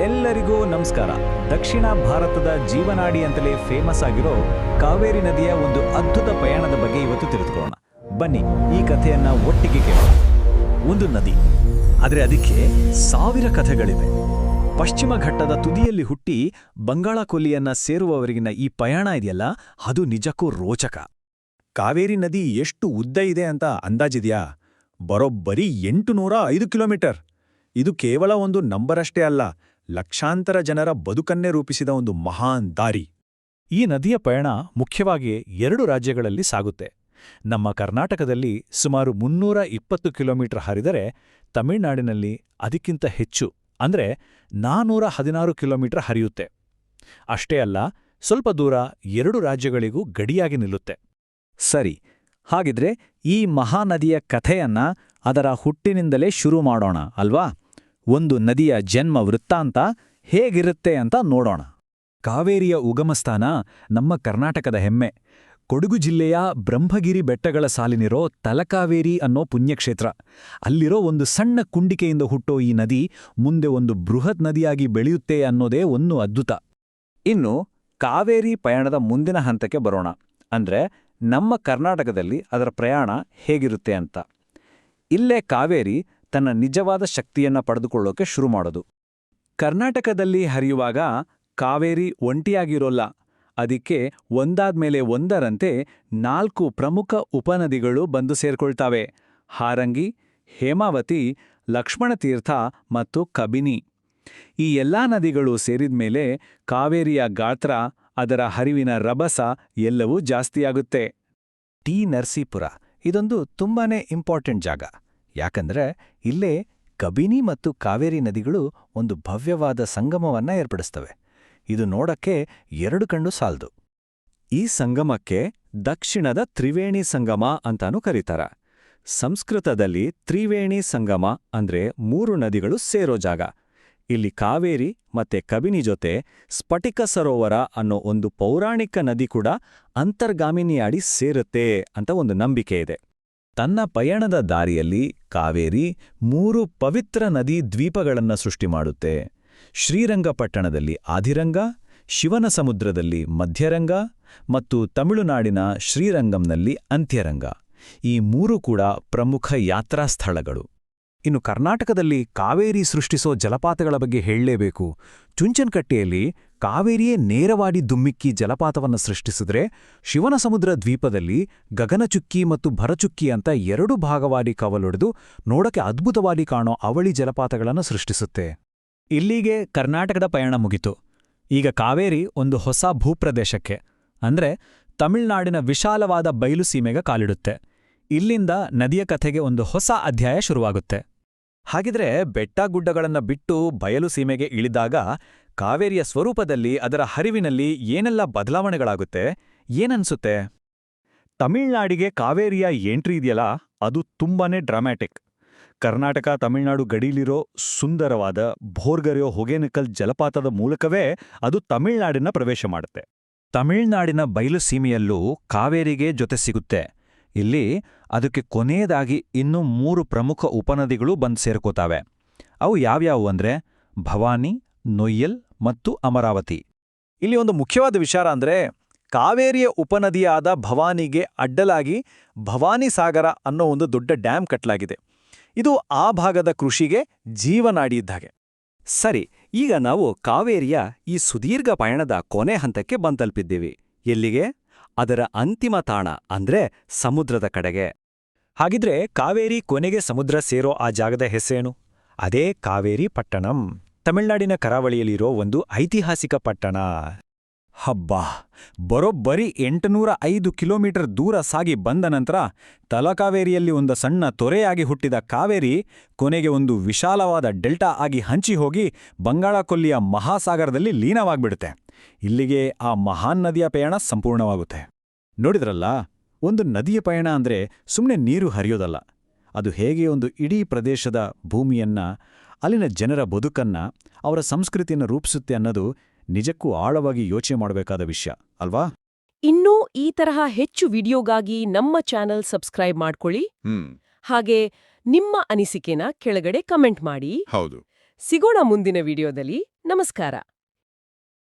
ಎಲ್ಲರಿಗೂ ನಮಸ್ಕಾರ. ದಕ್ಷಿಣ ಭಾರತದ ಜೀವನಾಡಿ ಅಂತಲೇ ಫೇಮಸ್ ಆಗಿರೋ ಕಾವೇರಿ ನದಿಯ ಒಂದು ಅದ್ಭುತ ಪಯಣದ ಬಗ್ಗೆ ಇವತ್ತು ತಿಳಿದುಕೊಳ್ಳೋಣ. ಬನ್ನಿ ಈ ಕಥೆಯನ್ನ ಒಟ್ಟಿಗೆ ಕೇಳೋಣ. ಒಂದು ನದಿ, ಆದರೆ ಅದಕ್ಕೆ ಸಾವಿರ ಕಥೆಗಳಿವೆ. ಪಶ್ಚಿಮ ಘಟ್ಟದ ತುದಿಯಲ್ಲಿ ಹುಟ್ಟಿ ಬಂಗಾಳ ಕೊಲ್ಲಿಯನ್ನ ಸೇರುವವರೆಗಿನ ಈ ಪಯಣ ಇದೆಯಲ್ಲ, ಅದು ನಿಜಕ್ಕೂ ರೋಚಕ. ಕಾವೇರಿ ನದಿ ಎಷ್ಟು ಉದ್ದ ಇದೆ ಅಂತ ಅಂದಾಜಿದೆಯಾ? ಬರೋಬ್ಬರಿ 805 ಕಿಲೋಮೀಟರ್. ಇದು ಕೇವಲ ಒಂದು ನಂಬರಷ್ಟೇ ಅಲ್ಲ, ಲಕ್ಷಾಂತರ ಜನರ ಬದುಕನ್ನೇ ರೂಪಿಸಿದ ಒಂದು ಮಹಾನ್ ದಾರಿ. ಈ ನದಿಯ ಪಯಣ ಮುಖ್ಯವಾಗಿ 2 ರಾಜ್ಯಗಳಲ್ಲಿ ಸಾಗುತ್ತೆ. ನಮ್ಮ ಕರ್ನಾಟಕದಲ್ಲಿ ಸುಮಾರು 320 ಕಿಲೋಮೀಟರ್ ಹರಿದರೆ, ತಮಿಳುನಾಡಿನಲ್ಲಿ ಅದಕ್ಕಿಂತ ಹೆಚ್ಚು, ಅಂದ್ರೆ 416 ಕಿಲೋಮೀಟರ್ ಹರಿಯುತ್ತೆ. ಅಷ್ಟೇ ಅಲ್ಲ, ಸ್ವಲ್ಪ ದೂರ 2 ರಾಜ್ಯಗಳಿಗೂ ಗಡಿಯಾಗಿ ನಿಲ್ಲುತ್ತೆ. ಸರಿ, ಹಾಗಿದ್ರೆ ಈ ಮಹಾನದಿಯ ಕಥೆಯನ್ನ ಅದರ ಹುಟ್ಟಿನಿಂದಲೇ ಶುರು ಮಾಡೋಣ ಅಲ್ವಾ? ಒಂದು ನದಿಯ ಜನ್ಮ ವೃತ್ತಾಂತ ಹೇಗಿರುತ್ತೆ ಅಂತ ನೋಡೋಣ. ಕಾವೇರಿಯ ಉಗಮಸ್ಥಾನ ನಮ್ಮ ಕರ್ನಾಟಕದ ಹೆಮ್ಮೆ. ಕೊಡಗು ಜಿಲ್ಲೆಯ ಬ್ರಹ್ಮಗಿರಿ ಬೆಟ್ಟಗಳ ಸಾಲಿನಿರೋ ತಲಕಾವೇರಿ ಅನ್ನೋ ಪುಣ್ಯಕ್ಷೇತ್ರ. ಅಲ್ಲಿರೋ ಒಂದು ಸಣ್ಣ ಕುಂಡಿಕೆಯಿಂದ ಹುಟ್ಟೋ ಈ ನದಿ ಮುಂದೆ ಒಂದು ಬೃಹತ್ ನದಿಯಾಗಿ ಬೆಳೆಯುತ್ತೆ ಅನ್ನೋದೇ ಒಂದು ಅದ್ಭುತ. ಇನ್ನು ಕಾವೇರಿ ಪಯಣದ ಮುಂದಿನ ಹಂತಕ್ಕೆ ಬರೋಣ, ಅಂದ್ರೆ ನಮ್ಮ ಕರ್ನಾಟಕದಲ್ಲಿ ಅದರ ಪ್ರಯಾಣ ಹೇಗಿರುತ್ತೆ ಅಂತ. ಇಲ್ಲೇ ಕಾವೇರಿ ತನ್ನ ನಿಜವಾದ ಶಕ್ತಿಯನ್ನ ಪಡೆದುಕೊಳ್ಳೋಕೆ ಶುರು ಮಾಡೋದು. ಕರ್ನಾಟಕದಲ್ಲಿ ಹರಿಯುವಾಗ ಕಾವೇರಿ ಒಂಟಿಯಾಗಿರೋಲ್ಲ. ಅದಕ್ಕೆ ಒಂದಾದ್ಮೇಲೆ ಒಂದರಂತೆ 4 ಪ್ರಮುಖ ಉಪನದಿಗಳು ಬಂದು ಸೇರ್ಕೊಳ್ತಾವೆ: ಹಾರಂಗಿ, ಹೇಮಾವತಿ, ಲಕ್ಷ್ಮಣತೀರ್ಥ ಮತ್ತು ಕಬಿನಿ. ಈ ಎಲ್ಲಾ ನದಿಗಳು ಸೇರಿದ್ಮೇಲೆ ಕಾವೇರಿಯ ಗಾತ್ರ, ಅದರ ಹರಿವಿನ ರಭಸ ಎಲ್ಲವೂ ಜಾಸ್ತಿಯಾಗುತ್ತೆ. ಟಿ ನರಸೀಪುರ ಇದೊಂದು ತುಂಬಾನೇ ಇಂಪಾರ್ಟೆಂಟ್ ಜಾಗ. ಯಾಕಂದ್ರೆ ಇಲ್ಲೇ ಕಬಿನಿ ಮತ್ತು ಕಾವೇರಿ ನದಿಗಳು ಒಂದು ಭವ್ಯವಾದ ಸಂಗಮವನ್ನ ಏರ್ಪಡಿಸ್ತವೆ. ಇದು ನೋಡಕ್ಕೆ 2 ಕಣ್ಣು ಸಾಲ್ದು. ಈ ಸಂಗಮಕ್ಕೆ ದಕ್ಷಿಣದ ತ್ರಿವೇಣಿ ಸಂಗಮ ಅಂತಾನೂ ಕರೀತಾರ. ಸಂಸ್ಕೃತದಲ್ಲಿ ತ್ರಿವೇಣಿ ಸಂಗಮ ಅಂದ್ರೆ 3 ನದಿಗಳು ಸೇರೋ ಜಾಗ. ಇಲ್ಲಿ ಕಾವೇರಿ ಮತ್ತೆ ಕಬಿನಿ ಜೊತೆ ಸ್ಫಟಿಕ ಸರೋವರ ಅನ್ನೋ ಒಂದು ಪೌರಾಣಿಕ ನದಿ ಕೂಡ ಅಂತರ್ಗಾಮಿನಿಯಾಡಿ ಸೇರುತ್ತೆ ಅಂತ ಒಂದು ನಂಬಿಕೆ ಇದೆ. ತನ್ನ ಪಯಣದ ದಾರಿಯಲ್ಲಿ ಕಾವೇರಿ 3 ಪವಿತ್ರ ನದಿ ದ್ವೀಪಗಳನ್ನು ಸೃಷ್ಟಿ ಮಾಡುತ್ತೆ. ಶ್ರೀರಂಗಪಟ್ಟಣದಲ್ಲಿ ಆದಿರಂಗ, ಶಿವನ ಸಮುದ್ರದಲ್ಲಿ ಮಧ್ಯರಂಗ ಮತ್ತು ತಮಿಳುನಾಡಿನ ಶ್ರೀರಂಗಂನಲ್ಲಿ ಅಂತ್ಯರಂಗ. ಈ 3 ಕೂಡ ಪ್ರಮುಖ ಯಾತ್ರಾ ಸ್ಥಳಗಳು. ಇನ್ನು ಕರ್ನಾಟಕದಲ್ಲಿ ಕಾವೇರಿ ಸೃಷ್ಟಿಸೋ ಜಲಪಾತಗಳ ಬಗ್ಗೆ ಹೇಳಲೇಬೇಕು. ಚುಂಚನಕಟ್ಟೆಯಲ್ಲಿ ಕಾವೇರಿಯೇ ನೇರವಾಗಿ ದುಮ್ಮಿಕ್ಕಿ ಜಲಪಾತವನ್ನು ಸೃಷ್ಟಿಸಿದ್ರೆ, ಶಿವನ ಸಮುದ್ರ ದ್ವೀಪದಲ್ಲಿ ಗಗನಚುಕ್ಕಿ ಮತ್ತು ಭರಚುಕ್ಕಿ ಅಂತ 2 ಭಾಗವಾಗಿ ಕವಲೊಡೆದು ನೋಡಕ್ಕೆ ಅದ್ಭುತವಾಗಿ ಕಾಣೋ ಅವಳಿ ಜಲಪಾತಗಳನ್ನು ಸೃಷ್ಟಿಸುತ್ತೆ. ಇಲ್ಲಿಗೆ ಕರ್ನಾಟಕದ ಪಯಣ ಮುಗಿತು. ಈಗ ಕಾವೇರಿ ಒಂದು ಹೊಸ ಭೂಪ್ರದೇಶಕ್ಕೆ, ಅಂದ್ರೆ ತಮಿಳುನಾಡಿನ ವಿಶಾಲವಾದ ಬಯಲು ಸೀಮೆಗೆ ಕಾಲಿಡುತ್ತೆ. ಇಲ್ಲಿಂದ ನದಿಯ ಕಥೆಗೆ ಒಂದು ಹೊಸ ಅಧ್ಯಾಯ ಶುರುವಾಗುತ್ತೆ. ಹಾಗಿದ್ರೆ ಬೆಟ್ಟಗುಡ್ಡಗಳನ್ನ ಬಿಟ್ಟು ಬಯಲು ಸೀಮೆಗೆ ಇಳಿದಾಗ ಕಾವೇರಿಯ ಸ್ವರೂಪದಲ್ಲಿ, ಅದರ ಹರಿವಿನಲ್ಲಿ ಏನೆಲ್ಲ ಬದಲಾವಣೆಗಳಾಗುತ್ತೆ, ಏನನ್ಸುತ್ತೆ? ತಮಿಳ್ನಾಡಿಗೆ ಕಾವೇರಿಯ ಎಂಟ್ರಿ ಇದೆಯಲ್ಲ, ಅದು ತುಂಬಾನೇ ಡ್ರಾಮ್ಯಾಟಿಕ್. ಕರ್ನಾಟಕ ತಮಿಳ್ನಾಡು ಗಡೀಲಿರೋ ಸುಂದರವಾದ ಭೋರ್ಗರೆಯೋ ಹೊಗೆನಕಲ್ ಜಲಪಾತದ ಮೂಲಕವೇ ಅದು ತಮಿಳ್ನಾಡಿನ ಪ್ರವೇಶ ಮಾಡುತ್ತೆ. ತಮಿಳ್ನಾಡಿನ ಬಯಲು ಸೀಮೆಯಲ್ಲೂ ಕಾವೇರಿಗೆ ಜೊತೆ ಸಿಗುತ್ತೆ. ಇಲ್ಲಿ ಅದಕ್ಕೆ ಕೊನೆಯದಾಗಿ ಇನ್ನೂ 3 ಪ್ರಮುಖ ಉಪನದಿಗಳು ಬಂದು ಸೇರ್ಕೋತಾವೆ. ಅವು ಯಾವ್ಯಾವು ಅಂದ್ರೆ ಭವಾನಿ, ನೊಯ್ಯಲ್ ಮತ್ತು ಅಮರಾವತಿ. ಇಲ್ಲಿ ಒಂದು ಮುಖ್ಯವಾದ ವಿಚಾರ ಅಂದ್ರೆ, ಕಾವೇರಿಯ ಉಪನದಿಯಾದ ಭವಾನಿಗೆ ಅಡ್ಡಲಾಗಿ ಭವಾನಿ ಸಾಗರ ಅನ್ನೋ ಒಂದು ದೊಡ್ಡ ಡ್ಯಾಮ್ ಕಟ್ಟಲಾಗಿದೆ. ಇದು ಆ ಭಾಗದ ಕೃಷಿಗೆ ಜೀವನಾಡಿ ಇದ್ದಾಗೆ. ಸರಿ, ಈಗ ನಾವು ಕಾವೇರಿಯ ಈ ಸುದೀರ್ಘ ಪಯಣದ ಕೊನೆ ಹಂತಕ್ಕೆ ಬಂತಲ್ಪಿದ್ದೀವಿ. ಎಲ್ಲಿಗೆ? ಅದರ ಅಂತಿಮ ತಾಣ ಅಂದ್ರೆ ಸಮುದ್ರದ ಕಡೆಗೆ. ಹಾಗಿದ್ರೆ ಕಾವೇರಿ ಕೊನೆಗೆ ಸಮುದ್ರ ಸೇರೋ ಆ ಜಾಗದ ಹೆಸರೇನು? ಅದೇ ಕಾವೇರಿ ಪಟ್ಟಣಂ. ತಮಿಳ್ನಾಡಿನ ಕರಾವಳಿಯಲ್ಲಿರೋ ಒಂದು ಐತಿಹಾಸಿಕ ಪಟ್ಟಣ. ಹಬ್ಬಾ, ಬರೋಬ್ಬರಿ 805 ಕಿಲೋಮೀಟರ್ ದೂರ ಸಾಗಿ ಬಂದ ನಂತರ ತಲಕಾವೇರಿಯಲ್ಲಿ ಒಂದು ಸಣ್ಣ ತೊರೆಯಾಗಿ ಹುಟ್ಟಿದ ಕಾವೇರಿ ಕೊನೆಗೆ ಒಂದು ವಿಶಾಲವಾದ ಡೆಲ್ಟಾ ಆಗಿ ಹಂಚಿ ಹೋಗಿ ಬಂಗಾಳ ಕೊಲ್ಲಿಯ ಮಹಾಸಾಗರದಲ್ಲಿ ಲೀನವಾಗ್ಬಿಡುತ್ತೆ. ಇಲ್ಲಿಗೆ ಆ ಮಹಾನ್ ನದಿಯ ಪಯಣ ಸಂಪೂರ್ಣವಾಗುತ್ತೆ. ನೋಡಿದ್ರಲ್ಲ, ಒಂದು ನದಿಯ ಪಯಣ ಅಂದ್ರೆ ಸುಮ್ಮನೆ ನೀರು ಹರಿಯೋದಲ್ಲ. ಅದು ಹೇಗೆ ಒಂದು ಇಡೀ ಪ್ರದೇಶದ ಭೂಮಿಯನ್ನ, ಅಲ್ಲಿನ ಜನರ ಬದುಕನ್ನ, ಅವರ ಸಂಸ್ಕೃತಿಯನ್ನು ರೂಪಿಸುತ್ತೆ ಅನ್ನೋದು ನಿಜಕ್ಕೂ ಆಳವಾಗಿ ಯೋಚನೆ ಮಾಡಬೇಕಾದ ವಿಷಯ ಅಲ್ವಾ? ಇನ್ನೂ ಈ ತರಹ ಹೆಚ್ಚು ವಿಡಿಯೋಗಾಗಿ ನಮ್ಮ ಚಾನೆಲ್ ಸಬ್ಸ್ಕ್ರೈಬ್ ಮಾಡ್ಕೊಳ್ಳಿ. ಹಾಗೆ ನಿಮ್ಮ ಅನಿಸಿಕೆನ ಕೆಳಗಡೆ ಕಮೆಂಟ್ ಮಾಡಿ. ಹೌದು, ಸಿಗೋಣ ಮುಂದಿನ ವಿಡಿಯೋದಲ್ಲಿ. ನಮಸ್ಕಾರ. ನಮಸ್ಕಾರ.